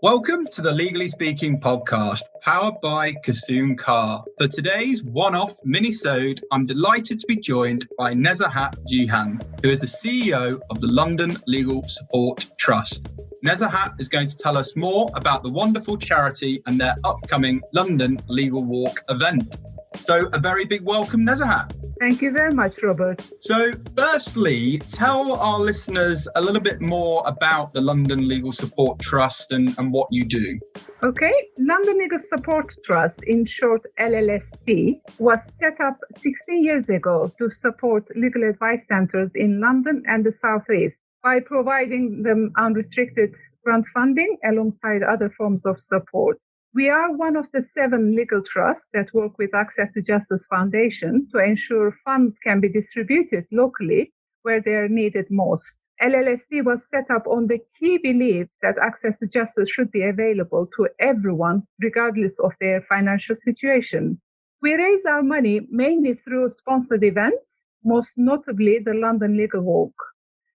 Welcome to the Legally Speaking podcast, powered by Kassoon Car. For today's one-off Minisode, I'm delighted to be joined by Nezahat Cihan, who is the CEO of the London Legal Support Trust. Nezahat is going to tell us more about the wonderful charity and their upcoming London Legal Walk event. So a very big welcome, Nezahat. Thank you very much, Robert. So firstly, tell our listeners a little bit more about the London Legal Support Trust and what you do. Okay, London Legal Support Trust, in short LLST, was set up 16 years ago to support legal advice centres in London and the South East by providing them unrestricted grant funding alongside other forms of support. We are one of the 7 legal trusts that work with Access to Justice Foundation to ensure funds can be distributed locally where they are needed most. LLSD was set up on the key belief that access to justice should be available to everyone, regardless of their financial situation. We raise our money mainly through sponsored events, most notably the London Legal Walk.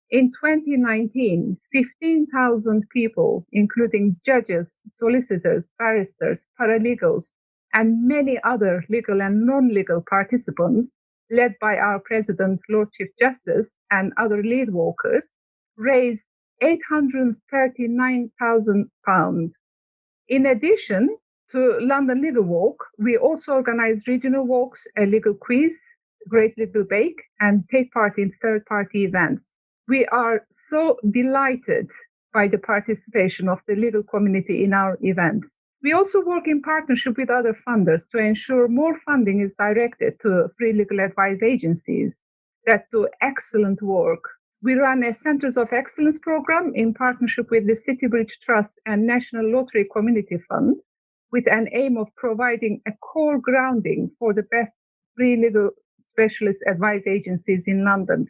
In 2019, 15,000 people, including judges, solicitors, barristers, paralegals, and many other legal and non-legal participants, led by our President, Lord Chief Justice, and other lead walkers, raised £839,000. In addition to London Legal Walk, we also organize regional walks, a legal quiz, Great Legal Bake, and take part in third-party events. We are so delighted by the participation of the legal community in our events. We also work in partnership with other funders to ensure more funding is directed to free legal advice agencies that do excellent work. We run a Centres of Excellence program in partnership with the City Bridge Trust and National Lottery Community Fund, with an aim of providing a core grounding for the best free legal specialist advice agencies in London,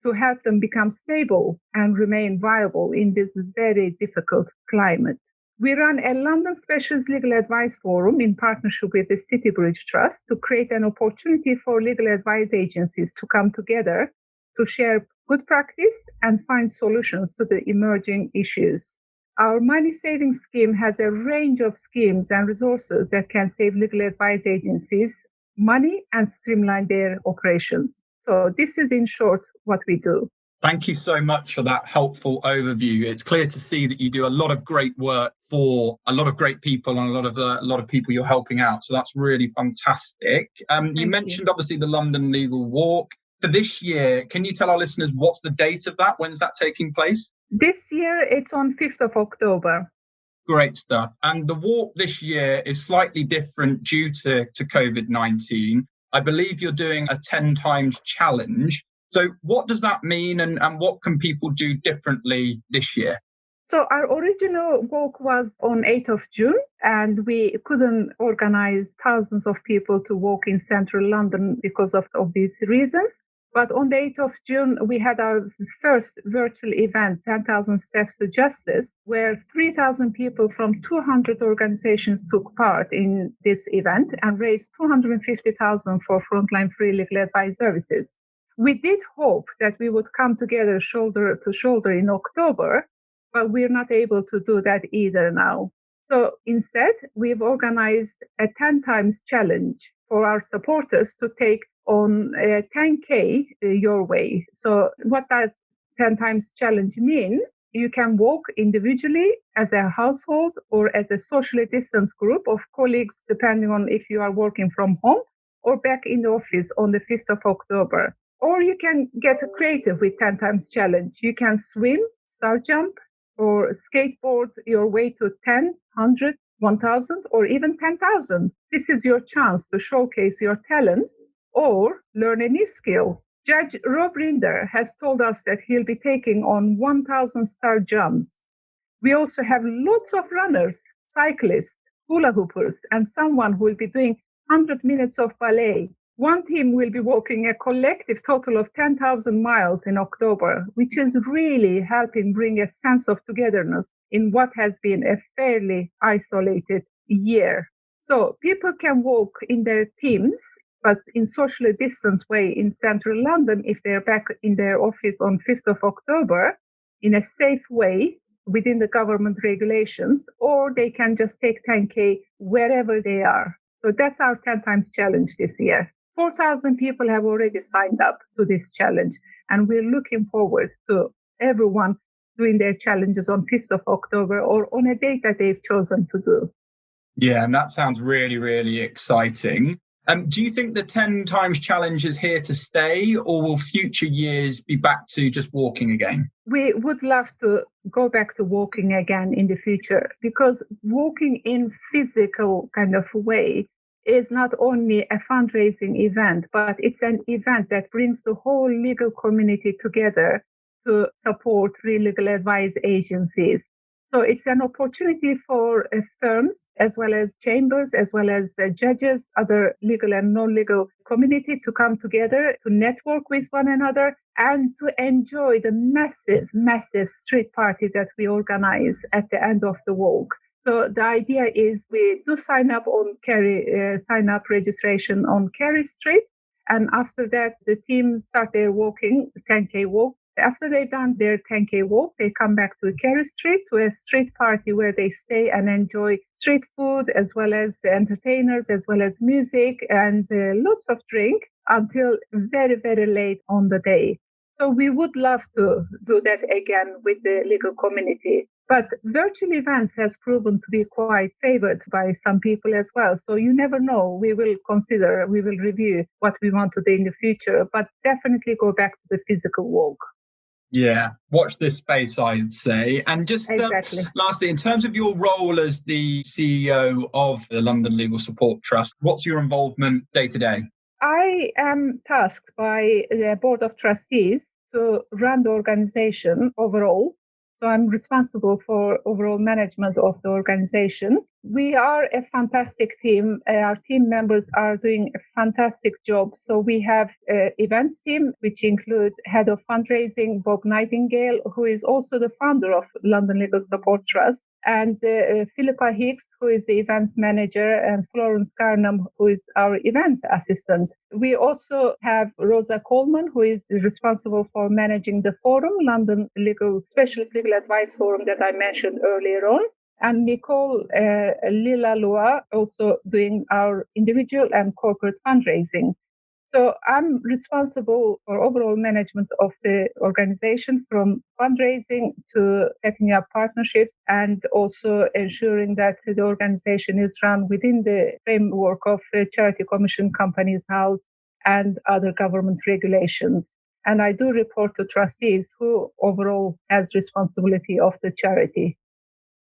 to help them become stable and remain viable in this very difficult climate. We run a London Specialist Legal Advice Forum in partnership with the City Bridge Trust to create an opportunity for legal advice agencies to come together to share good practice and find solutions to the emerging issues. Our money saving scheme has a range of schemes and resources that can save legal advice agencies money and streamline their operations. So this is, in short, what we do. Thank you so much for that helpful overview. It's clear to see that you do a lot of great work for a lot of great people and a lot of people you're helping out. So that's really fantastic. You mentioned obviously the London Legal Walk. For this year, can you tell our listeners what's the date of that? When's that taking place? This year, it's on 5th of October. Great stuff. And the walk this year is slightly different due to COVID-19. I believe you're doing a 10 times challenge. So what does that mean and what can people do differently this year? So our original walk was on 8th of June, and we couldn't organize thousands of people to walk in central London because of these reasons. But on the 8th of June, we had our first virtual event, 10,000 Steps to Justice, where 3,000 people from 200 organizations took part in this event and raised $250,000 for frontline free legal advice services. We did hope that we would come together shoulder to shoulder in October, but we're not able to do that either now. So instead, we've organized a 10 times challenge for our supporters to take on a 10K your way. So what does 10 times challenge mean? You can walk individually, as a household, or as a socially distanced group of colleagues, depending on if you are working from home or back in the office on the 5th of October. Or you can get creative with 10 times challenge. You can swim, star jump, or skateboard your way to 10, 100, 1,000, or even 10,000. This is your chance to showcase your talents or learn a new skill. Judge Rob Rinder has told us that he'll be taking on 1,000 star jumps. We also have lots of runners, cyclists, hula hoopers, and someone who will be doing 100 minutes of ballet. One team will be walking a collective total of 10,000 miles in October, which is really helping bring a sense of togetherness in what has been a fairly isolated year. So people can walk in their teams, but in socially distanced way in central London if they're back in their office on 5th of October in a safe way within the government regulations, or they can just take 10K wherever they are. So that's our 10 times challenge this year. 4,000 people have already signed up to this challenge, and we're looking forward to everyone doing their challenges on 5th of October or on a date that they've chosen to do. Yeah, and that sounds really, really exciting. Do you think the 10 times challenge is here to stay, or will future years be back to just walking again? We would love to go back to walking again in the future, because walking in physical kind of way is not only a fundraising event, but it's an event that brings the whole legal community together to support free legal advice agencies. So it's an opportunity for firms, as well as chambers, as well as judges, other legal and non-legal community to come together, to network with one another, and to enjoy the massive, massive street party that we organize at the end of the walk. So the idea is we do sign up registration on Carey Street. And after that, the team start their walking, 10K walk. After they've done their 10K walk, they come back to Carey Street to a street party where they stay and enjoy street food, as well as the entertainers, as well as music and lots of drink until very, very late on the day. So we would love to do that again with the legal community. But virtual events has proven to be quite favored by some people as well. So you never know. We will review what we want to do in the future, but definitely go back to the physical walk. Yeah, watch this space, I'd say. And just exactly. Lastly, in terms of your role as the CEO of the London Legal Support Trust, what's your involvement day to day? I am tasked by the Board of Trustees to run the organization overall. So I'm responsible for overall management of the organization. We are a fantastic team. Our team members are doing a fantastic job. So we have an events team, which include head of fundraising, Bob Nightingale, who is also the founder of London Legal Support Trust, and Philippa Hicks, who is the events manager, and Florence Garnham, who is our events assistant. We also have Rosa Coleman, who is responsible for managing the forum, London Specialist Legal Advice Forum that I mentioned earlier on. And Nicole Lilalua also doing our individual and corporate fundraising. So I'm responsible for overall management of the organization, from fundraising to setting up partnerships, and also ensuring that the organization is run within the framework of the Charity Commission Companies House and other government regulations. And I do report to trustees, who overall has responsibility of the charity.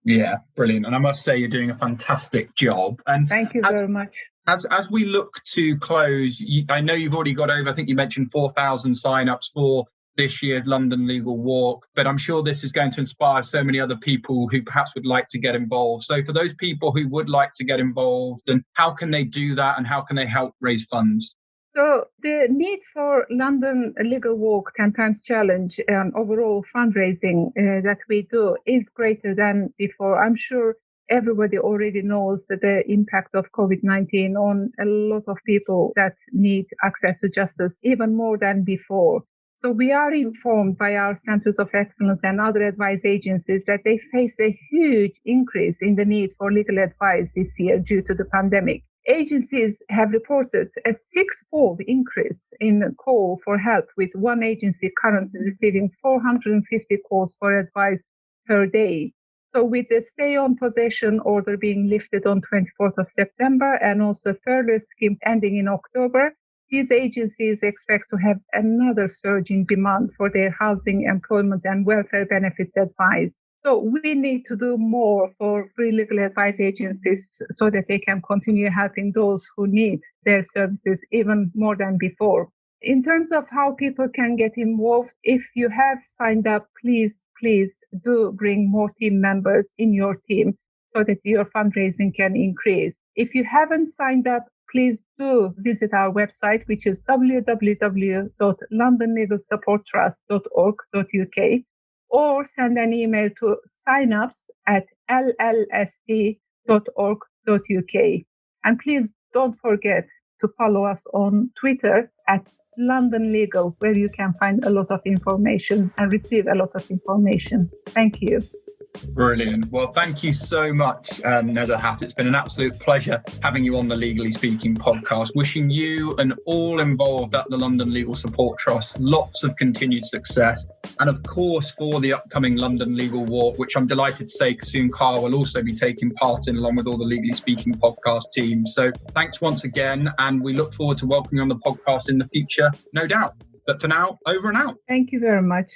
Yeah, brilliant. And I must say, you're doing a fantastic job. And thank you very much. As we look to close, I know you've already got over, I think you mentioned 4,000 sign-ups for this year's London Legal Walk, but I'm sure this is going to inspire so many other people who perhaps would like to get involved. So for those people who would like to get involved, and how can they do that, and how can they help raise funds? So the need for London Legal Walk 10 times challenge and overall fundraising that we do is greater than before. I'm sure everybody already knows the impact of COVID-19 on a lot of people that need access to justice, even more than before. So we are informed by our centers of excellence and other advice agencies that they face a huge increase in the need for legal advice this year due to the pandemic. Agencies have reported a six-fold increase in call for help, with one agency currently receiving 450 calls for advice per day. So with the stay on possession order being lifted on 24th of September and also furlough scheme ending in October, these agencies expect to have another surge in demand for their housing, employment and welfare benefits advice. So we need to do more for free legal advice agencies so that they can continue helping those who need their services even more than before. In terms of how people can get involved, if you have signed up, please do bring more team members in your team so that your fundraising can increase. If you haven't signed up, please do visit our website, which is www.londonlegalsupporttrust.org.uk, or send an email to signups@llsd.org.uk. And please don't forget to follow us on Twitter at London Legal, where you can find a lot of information and receive a lot of information. Thank you. Brilliant. Well, thank you so much, Nezahat. It's been an absolute pleasure having you on the Legally Speaking podcast. Wishing you and all involved at the London Legal Support Trust lots of continued success. And of course, for the upcoming London Legal Walk, which I'm delighted to say Kasum Carr will also be taking part in, along with all the Legally Speaking podcast team. So thanks once again. And we look forward to welcoming you on the podcast in the future, no doubt. But for now, over and out. Thank you very much.